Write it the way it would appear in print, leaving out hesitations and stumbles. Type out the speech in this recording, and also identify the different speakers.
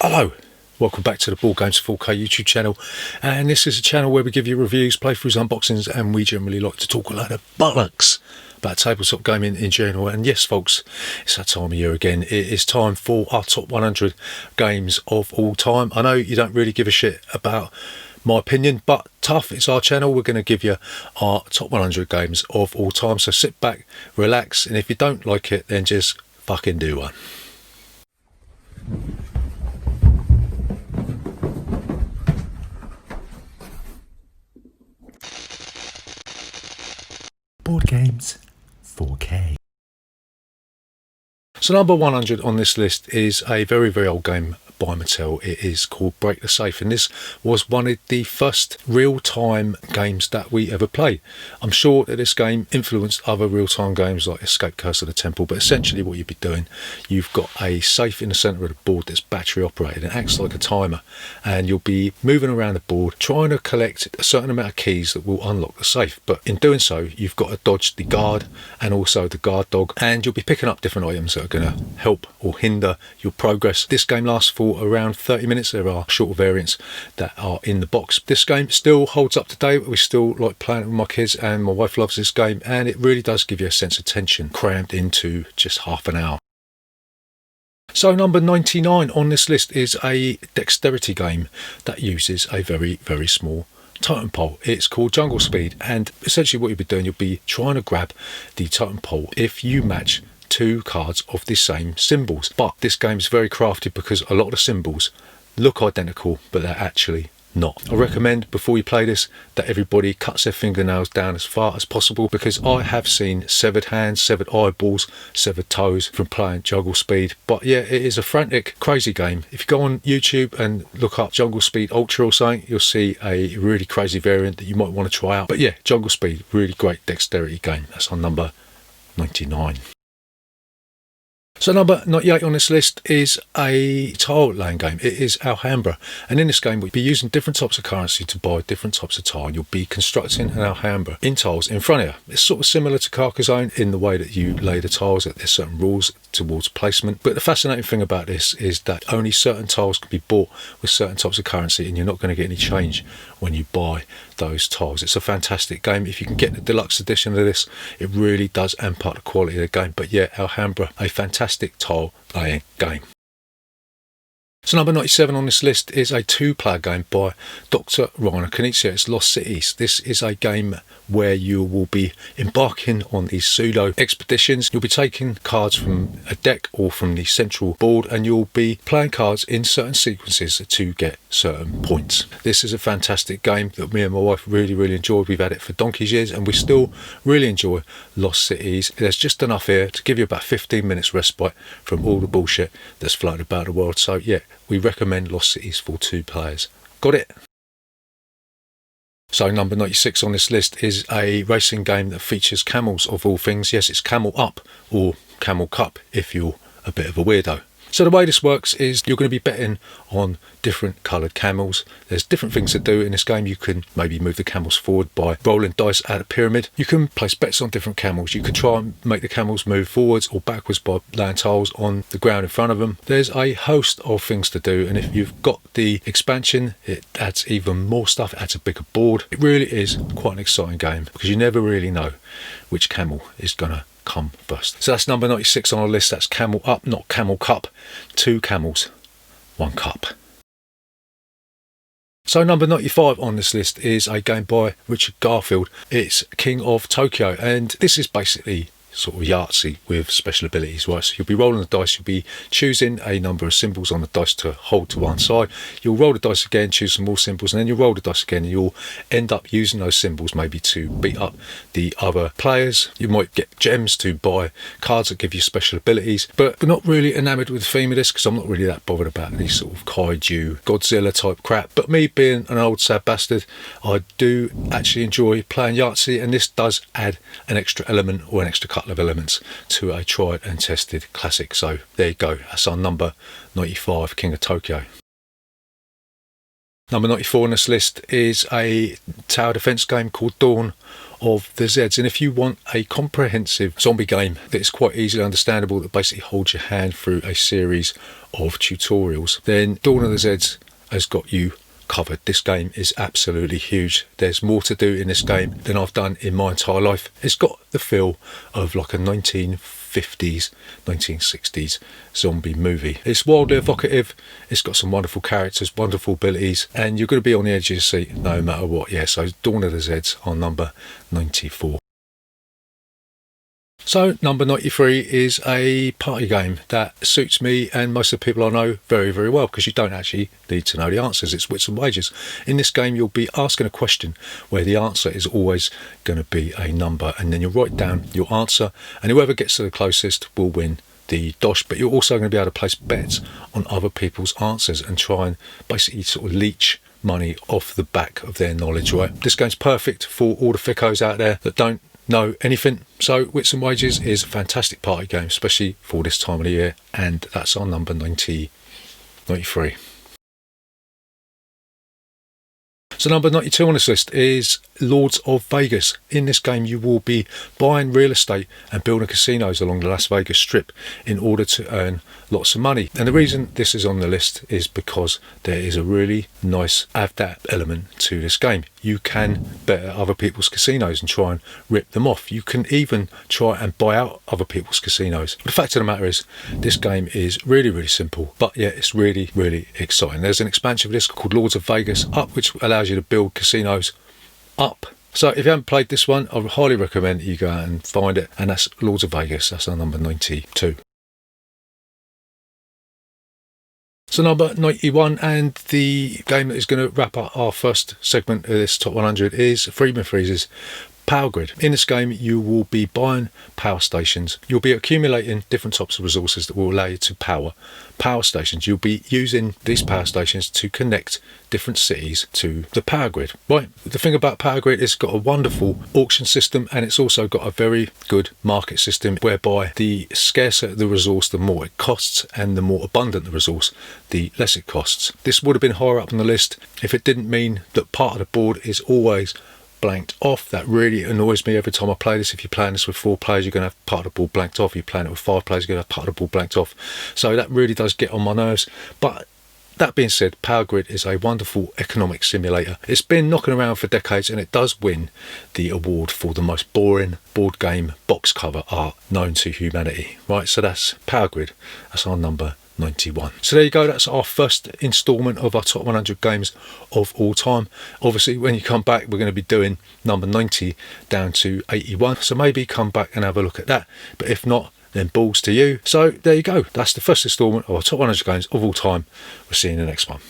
Speaker 1: Hello, welcome back to the Board Games 4K YouTube channel, and this is a channel where we give you reviews, playthroughs, unboxings, and we generally like to talk a lot of bollocks about tabletop gaming in general. And yes folks, it's that time of year again. It is time for our top 100 games of all time. I know you don't really give a shit about my opinion, but tough, it's our channel. We're going to give you our top 100 games of all time, so sit back, relax, and if you don't like it, then just fucking do one. Board Games 4K. So number 100 on this list is a very, very old game by Mattel. It is called Break the Safe, and this was one of the first real-time games that we ever played. I'm sure that this game influenced other real-time games like Escape Curse of the Temple, but essentially what you'd be doing, you've got a safe in the centre of the board that's battery operated and acts like a timer, and you'll be moving around the board trying to collect a certain amount of keys that will unlock the safe. But in doing so, you've got to dodge the guard and also the guard dog, and you'll be picking up different items that are going to help or hinder your progress. This game lasts for around 30 minutes. There are shorter variants that are in the box. This game still holds up today. We still like playing it with my kids, and my wife loves this game, and it really does give you a sense of tension crammed into just half an hour. So number 99 on this list is a dexterity game that uses a very, very small totem pole. It's called Juggling Speed, and essentially what you'll be doing, you'll be trying to grab the totem pole if you match two cards of the same symbols. But this game is very crafted because a lot of the symbols look identical, but they're actually not. I recommend before you play this that everybody cuts their fingernails down as far as possible, because I have seen severed hands, severed eyeballs, severed toes from playing Juggling Speed. But yeah, it is a frantic, crazy game. If you go on YouTube and look up Juggling Speed Ultra or something, you'll see a really crazy variant that you might want to try out. But yeah, Juggling Speed, really great dexterity game. That's on number 99. So number 98 on this list is a tile laying game. It is Alhambra, and in this game we'll be using different types of currency to buy different types of tile. You'll be constructing an Alhambra in tiles in front of you. It's sort of similar to Carcassonne in the way that you lay the tiles, that there's certain rules towards placement. But the fascinating thing about this is that only certain tiles can be bought with certain types of currency, and you're not going to get any change when you buy those tiles. It's a fantastic game. If you can get the deluxe edition of this, it really does amp up the quality of the game. But yeah, Alhambra, a fantastic tile laying game. So number 97 on this list is a two-player game by Dr. Rainer Knizia. It's Lost Cities. This is a game where you will be embarking on these pseudo expeditions. You'll be taking cards from a deck or from the central board, and you'll be playing cards in certain sequences to get certain points. This is a fantastic game that me and my wife really enjoyed. We've had it for donkey's years, and we still really enjoy Lost Cities. There's just enough here to give you about 15 minutes respite from all the bullshit that's floating about the world. So yeah, we recommend Lost Cities for two players. Got it? So number 96 on this list is a racing game that features camels of all things. Yes, it's Camel Up, or Camel Cup if you're a bit of a weirdo. So the way this works is you're going to be betting on different coloured camels. There's different things to do in this game. You can maybe move the camels forward by rolling dice at a pyramid. You can place bets on different camels. You can try and make the camels move forwards or backwards by laying tiles on the ground in front of them. There's a host of things to do, and if you've got the expansion, it adds even more stuff. It adds a bigger board. It really is quite an exciting game because you never really know which camel is going to come first. So that's number 96 on our list. That's Camel Up, not Camel Cup. Two camels, one cup. So number 95 on this list is a game by Richard Garfield. It's King of Tokyo, and this is basically sort of Yahtzee with special abilities, right? So you'll be rolling the dice, you'll be choosing a number of symbols on the dice to hold to one side. You'll roll the dice again, choose some more symbols, and then you'll roll the dice again, and you'll end up using those symbols maybe to beat up the other players. You might get gems to buy cards that give you special abilities, but we're not really enamoured with the theme of this because I'm not really that bothered about these sort of kaiju, Godzilla type crap. But me being an old sad bastard, I do actually enjoy playing Yahtzee, and this does add an extra element or an extra couple of elements to a tried and tested classic. So there you go, that's our number 95, King of Tokyo. Number 94 on this list is a tower defense game called Dawn of the Zeds. And if you want a comprehensive zombie game that is quite easily understandable, that basically holds your hand through a series of tutorials, then Dawn of the Zeds has got you covered. This game is absolutely huge. There's more to do in this game than I've done in my entire life. It's got the feel of like a 1950s, 1960s zombie movie. It's wildly evocative. It's got some wonderful characters, wonderful abilities, and you're going to be on the edge of your seat no matter what. Yeah, so Dawn of the Zeds on number 94. So number 93 is a party game that suits me and most of the people I know very, very well, because you don't actually need to know the answers. It's Whitson Wages. In this game, you'll be asking a question where the answer is always going to be a number, and then you'll write down your answer, and whoever gets to the closest will win the dosh. But you're also going to be able to place bets on other people's answers and try and basically sort of leech money off the back of their knowledge, right? This game's perfect for all the thickos out there that don't know anything. So Whitson Wages is a fantastic party game, especially for this time of the year, and that's on number 93. So number 92 on this list is Lords of Vegas. In this game, you will be buying real estate and building casinos along the Las Vegas Strip in order to earn lots of money. And the reason this is on the list is because there is a really nice that element to this game. You can bet at other people's casinos and try and rip them off. You can even try and buy out other people's casinos. But the fact of the matter is, this game is really, really simple, but yeah, it's really, really exciting. There's an expansion of this called Lords of Vegas Up, which allows you to build casinos up. So if you haven't played this one, I would highly recommend you go out and find it, and that's Lords of Vegas. That's our number 92. So number 91, and the game that is going to wrap up our first segment of this top 100 is Freeman Freeze's Power Grid. In this game, you will be buying power stations. You'll be accumulating different types of resources that will allow you to power stations. You'll be using these power stations to connect different cities to the power grid. Right, the thing about Power Grid, it's got a wonderful auction system, and it's also got a very good market system whereby the scarcer the resource, the more it costs, and the more abundant the resource, the less it costs. This would have been higher up on the list if it didn't mean that part of the board is always blanked off. That really annoys me every time I play this. If you're playing this with 4 players, you're going to have part of the board blanked off. If you're playing it with 5 players, you're going to have part of the board blanked off. So that really does get on my nerves. But that being said, Power Grid is a wonderful economic simulator. It's been knocking around for decades, and it does win the award for the most boring board game box cover art known to humanity. Right, so that's Power Grid. That's our number 91. So there you go, that's our first instalment of our top 100 games of all time. Obviously, when you come back, we're going to be doing number 90 down to 81, so maybe come back and have a look at that. But if not, then balls to you. So there you go, that's the first instalment of our top 100 games of all time. We'll see you in the next one.